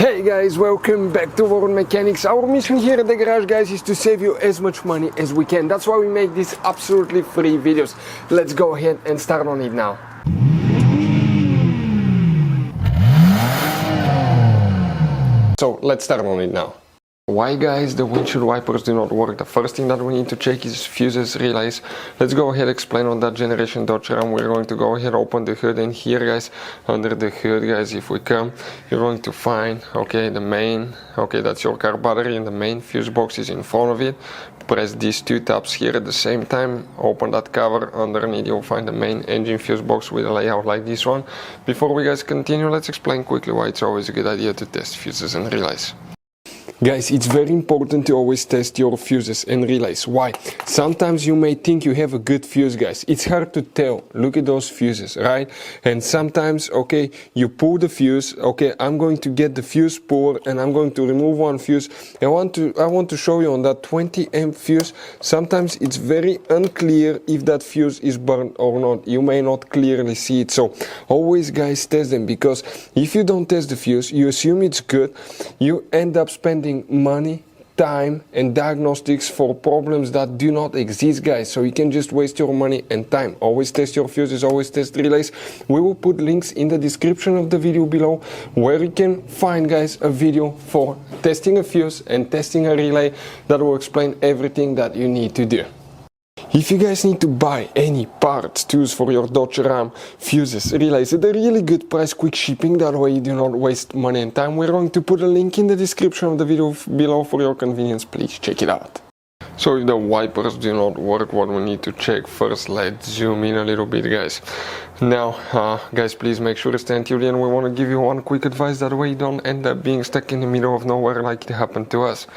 Hey guys, welcome back to World Mechanics. Our mission here at the garage, guys, is to save you as much money as we can. That's why we make these absolutely free videos. Let's go ahead and start on it now. So let's start on it now. Why, guys, the windshield wipers do not work? The first thing that we need to check is fuses, relays. Let's go ahead and explain on that generation Dodge Ram. We're going to go ahead, open the hood, and here, guys, under the hood, guys, if we come, you're going to find, okay, the main, okay, that's your car battery, and the main fuse box is in front of it. Press these two tabs here at the same time, open that cover. Underneath you'll find the main engine fuse box with a layout like this one. Before we guys continue, let's explain quickly why it's always a good idea to test fuses and relays. Guys, it's very important to always test your fuses and relays. Why? Sometimes you may think you have a good fuse, guys. It's hard to tell. Look at those fuses, right? And sometimes, okay, you pull the fuse. Okay, I'm going to get the fuse puller and I'm going to remove one fuse. I want to show you on that 20 amp fuse. Sometimes it's very unclear if that fuse is burned or not. You may not clearly see it. So always, guys, test them, because if you don't test the fuse, you assume it's good. You end up spending money, time and diagnostics for problems that do not exist, guys. So you can just waste your money and time. Always test your fuses, always test relays. We will put links in the description of the video below where you can find, guys, a video for testing a fuse and testing a relay that will explain everything that you need to do. If you guys need to buy any parts, tools for your Dodge Ram, fuses, relays at a really good price, quick shipping, that way you do not waste money and time, we're going to put a link in the description of the video below for your convenience. Please check it out. So if the wipers do not work, what we need to check first, let's zoom in a little bit, guys. Now, guys, please make sure to stay until the end. We want to give you one quick advice, that way you don't end up being stuck in the middle of nowhere like it happened to us.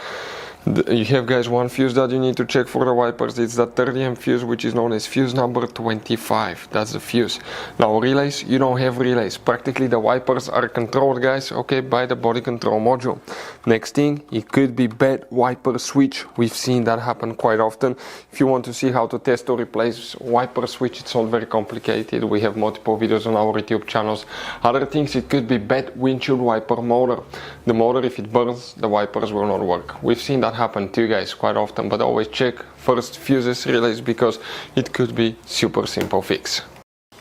You have, guys, one fuse that you need to check for the wipers. It's that 30 amp fuse, which is known as fuse number 25. That's the fuse. Now relays, you don't have relays. Practically the wipers are controlled, guys, okay, by the body control module. Next thing, it could be bad wiper switch. We've seen that happen quite often. If you want to see how to test or replace wiper switch, it's not very complicated. We have multiple videos on our YouTube channels. Other things, it could be bad windshield wiper motor. The motor, if it burns, the wipers will not work. We've seen that happen too, guys, quite often, but always check first fuses, relays, because it could be super simple fix.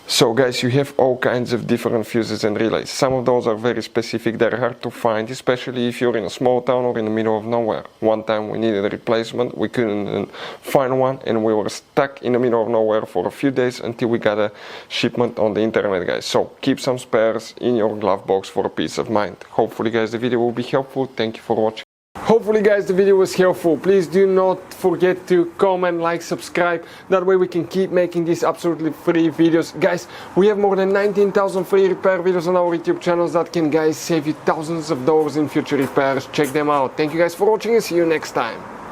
So, guys, you have all kinds of different fuses and relays. Some of those are very specific, they're hard to find, especially if you're in a small town or in the middle of nowhere. One time we needed a replacement, we couldn't find one, and we were stuck in the middle of nowhere for a few days until we got a shipment on the internet, guys. So keep some spares in your glove box for peace of mind. Hopefully, guys, the video will be helpful. Thank you for watching. Hopefully, guys, the video was helpful. Please do not forget to comment, like, subscribe. That way we can keep making these absolutely free videos. Guys, we have more than 19,000 free repair videos on our YouTube channels that can, guys, save you thousands of dollars in future repairs. Check them out. Thank you, guys, for watching, and see you next time.